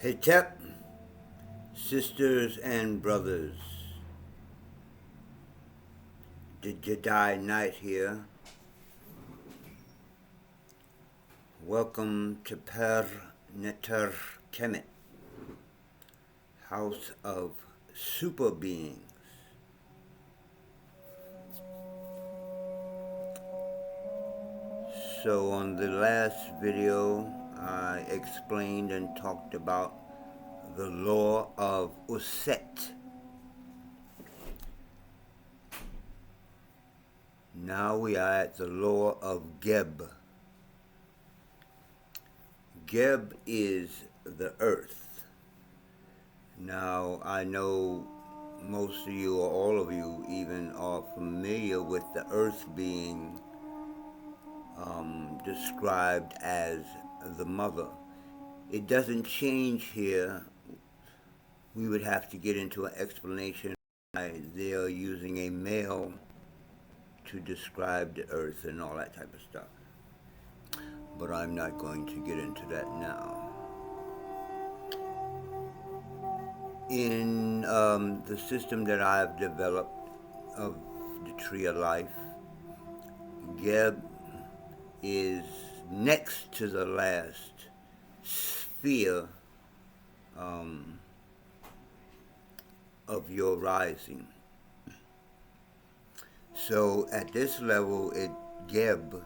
Hetep, sisters and brothers, the Jedi Knight here. Welcome to Neteru Khemetik, House of Super Beings. So on the last video, I explained and talked about the law of Uset. Now we are at the law of Geb. Geb is the earth. Now, I know most of you, or all of you even, are familiar with the earth being described as the mother. It doesn't change here. We would have to get into an explanation why they are using a male to describe the earth and all that type of stuff. But I'm not going to get into that now. In the system that I've developed of the tree of life, Geb is next to the last sphere of your rising. So at this level, Geb,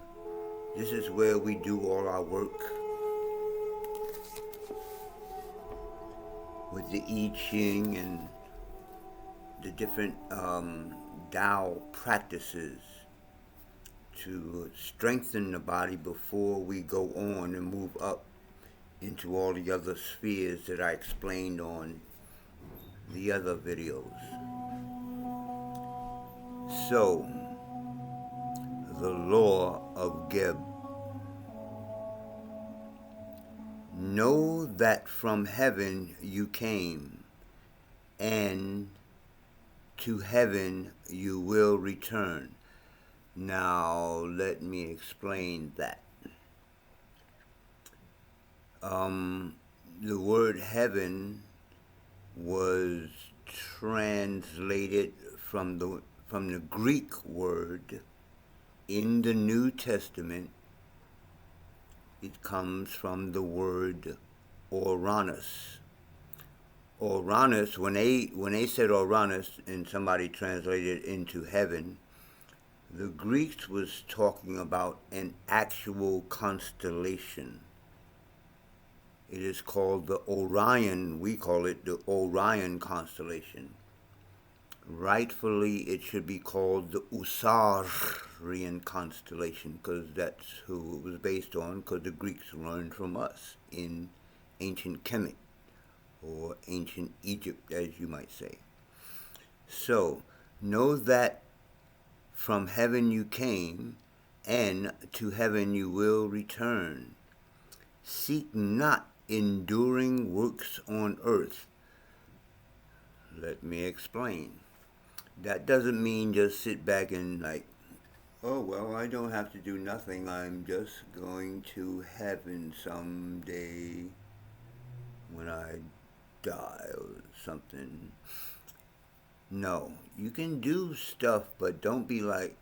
this is where we do all our work with the I Ching and the different Tao practices to strengthen the body before we go on and move up into all the other spheres that I explained on the other videos. So, the law of Geb. Know that from heaven you came, and to heaven you will return. Now, let me explain that. The word heaven was translated from the Greek word in the New Testament. It comes from the word Uranus. Uranus, when they said Uranus and somebody translated it into heaven, the Greeks was talking about an actual constellation. It is called the Orion, we call it the Orion constellation. Rightfully, it should be called the Usarian constellation, because that's who it was based on, because the Greeks learned from us in ancient Khemetik, or ancient Egypt, as you might say. So, know that from heaven you came, and to heaven you will return. Seek not enduring works on earth. Let me explain. That doesn't mean just sit back and like, oh, well, I don't have to do nothing. I'm just going to heaven someday when I die or something. No, you can do stuff, but don't be like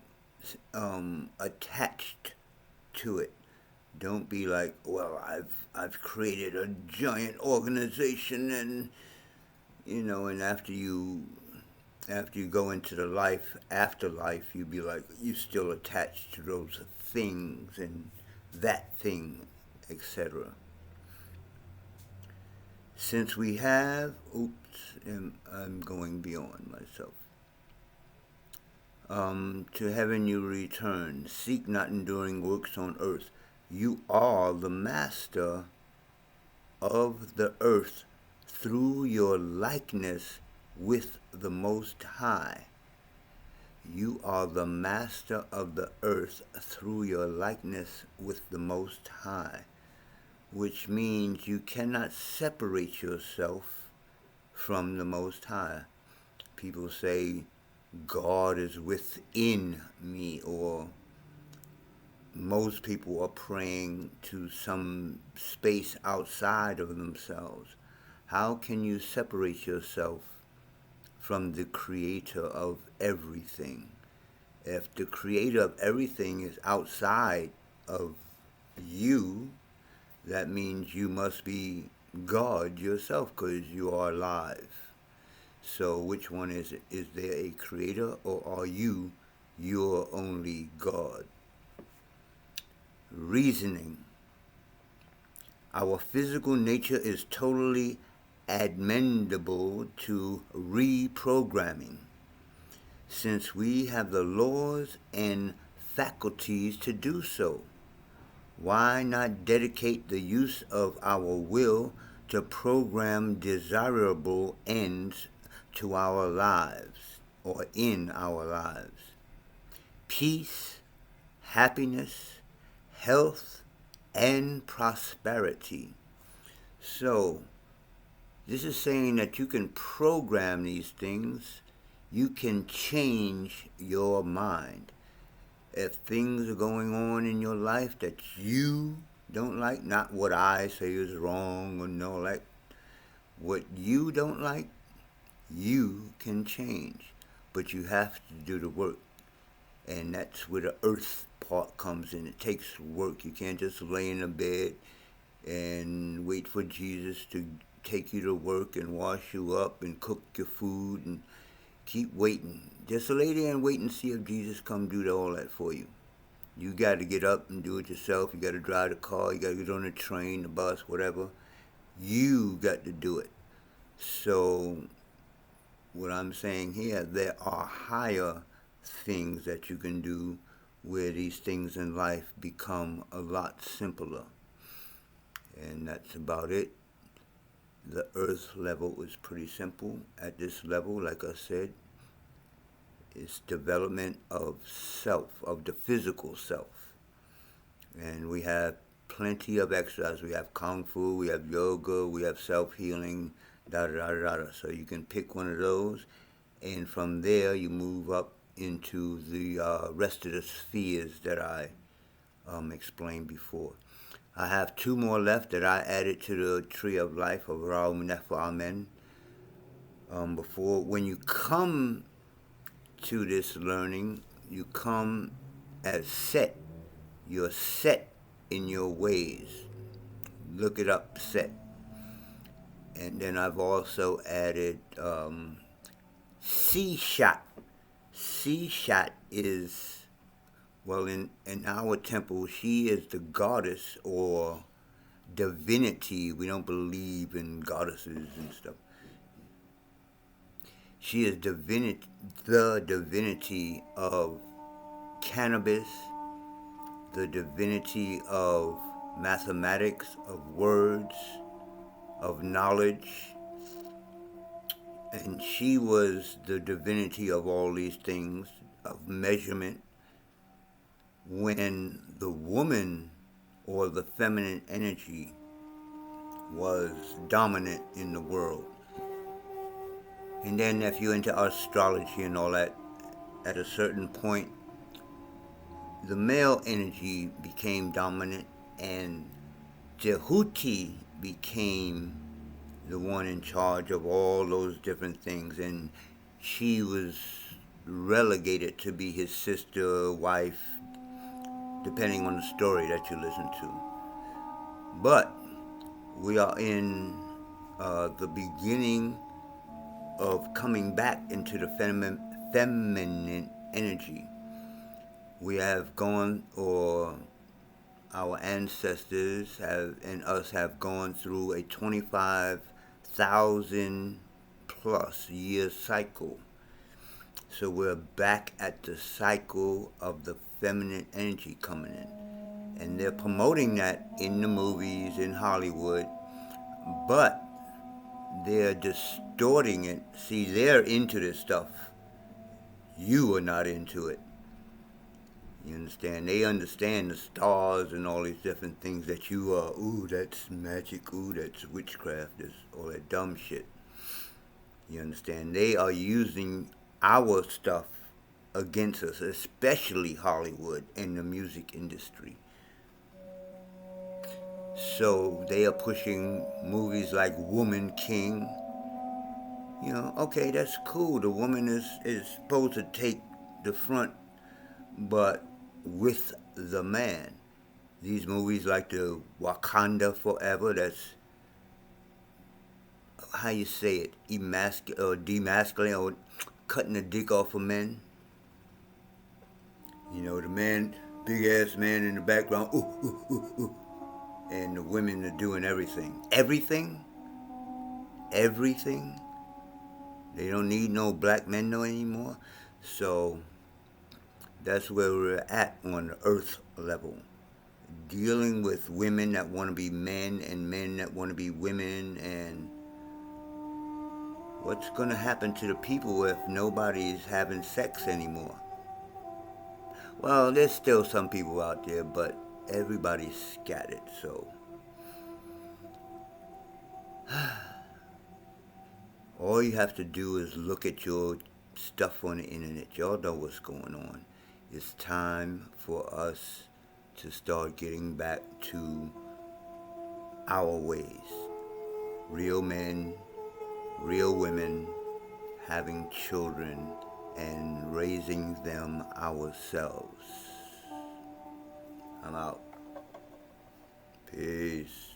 attached to it. Don't be like, well, I've created a giant organization, and and after you go into the afterlife, you be like, you still attached to those things and that thing, etc. Since we have, I'm going beyond myself. To heaven you return. Seek not enduring works on earth. You are the master of the earth through your likeness with the Most High. You are the master of the earth through your likeness with the Most High, which means you cannot separate yourself from the Most High. People say, God is within me, or most people are praying to some space outside of themselves. How can you separate yourself from the creator of everything? If the creator of everything is outside of you, that means you must be God yourself because you are alive. So which one is it? Is there a creator or are you your only God? Reasoning. Our physical nature is totally amenable to reprogramming, since we have the laws and faculties to do so. Why not dedicate the use of our will to program desirable ends to our lives or in our lives? Peace, happiness, health, and prosperity. So, this is saying that you can program these things, you can change your mind. If things are going on in your life that you don't like, not what I say is wrong or no, like what you don't like, you can change. But you have to do the work. And that's where the earth part comes in. It takes work. You can't just lay in a bed and wait for Jesus to take you to work and wash you up and cook your food and keep waiting. Just lay there and wait and see if Jesus come do all that for you. You got to get up and do it yourself. You got to drive the car. You got to get on the train, the bus, whatever. You got to do it. So what I'm saying here, there are higher things that you can do where these things in life become a lot simpler. And that's about it. The earth level is pretty simple. At this level, like I said, it's development of self, of the physical self. And we have plenty of exercise. We have kung fu, we have yoga, we have self-healing, da-da-da-da-da. So you can pick one of those, and from there you move up into the rest of the spheres that I explained before. I have two more left that I added to the Tree of Life of Ra Nefer Amen. Before, when you come to this learning, you come as set. You're set in your ways. Look it up, set. And then I've also added C-Shot. C-Shot is, well, in our temple, she is the goddess or divinity. We don't believe in goddesses and stuff. She is the divinity of cannabis, the divinity of mathematics, of words, of knowledge. And she was the divinity of all these things, of measurement, when the woman or the feminine energy was dominant in the world. And then if you're into astrology and all that, at a certain point, the male energy became dominant and Jehuti became the one in charge of all those different things. And she was relegated to be his sister, wife, depending on the story that you listen to. But we are in the beginning of coming back into the feminine energy. We have gone, or our ancestors have, and us have gone through a 25,000 plus year cycle. So we're back at the cycle of the feminine energy coming in. And they're promoting that in the movies, in Hollywood, but they're distorting it. See, they're into this stuff. You are not into it. You understand? They understand the stars and all these different things that you are, ooh, that's magic, ooh, that's witchcraft, that's all that dumb shit. You understand? They are using our stuff against us, especially Hollywood and the music industry. So they are pushing movies like Woman King. Okay, that's cool. The woman is supposed to take the front, but with the man. These movies like the Wakanda Forever, that's how you say it, or demasculine, or cutting the dick off of men. The man, big ass man in the background, ooh, ooh, ooh, ooh, and the women are doing everything. Everything? Everything? They don't need no black men no anymore. So that's where we're at on the earth level. Dealing with women that want to be men and men that want to be women, and what's going to happen to the people if nobody's having sex anymore? Well, there's still some people out there, but everybody's scattered, so all you have to do is look at your stuff on the internet. Y'all know what's going on. It's time for us to start getting back to our ways. Real men, real women, having children, and raising them ourselves. I'm out. Peace.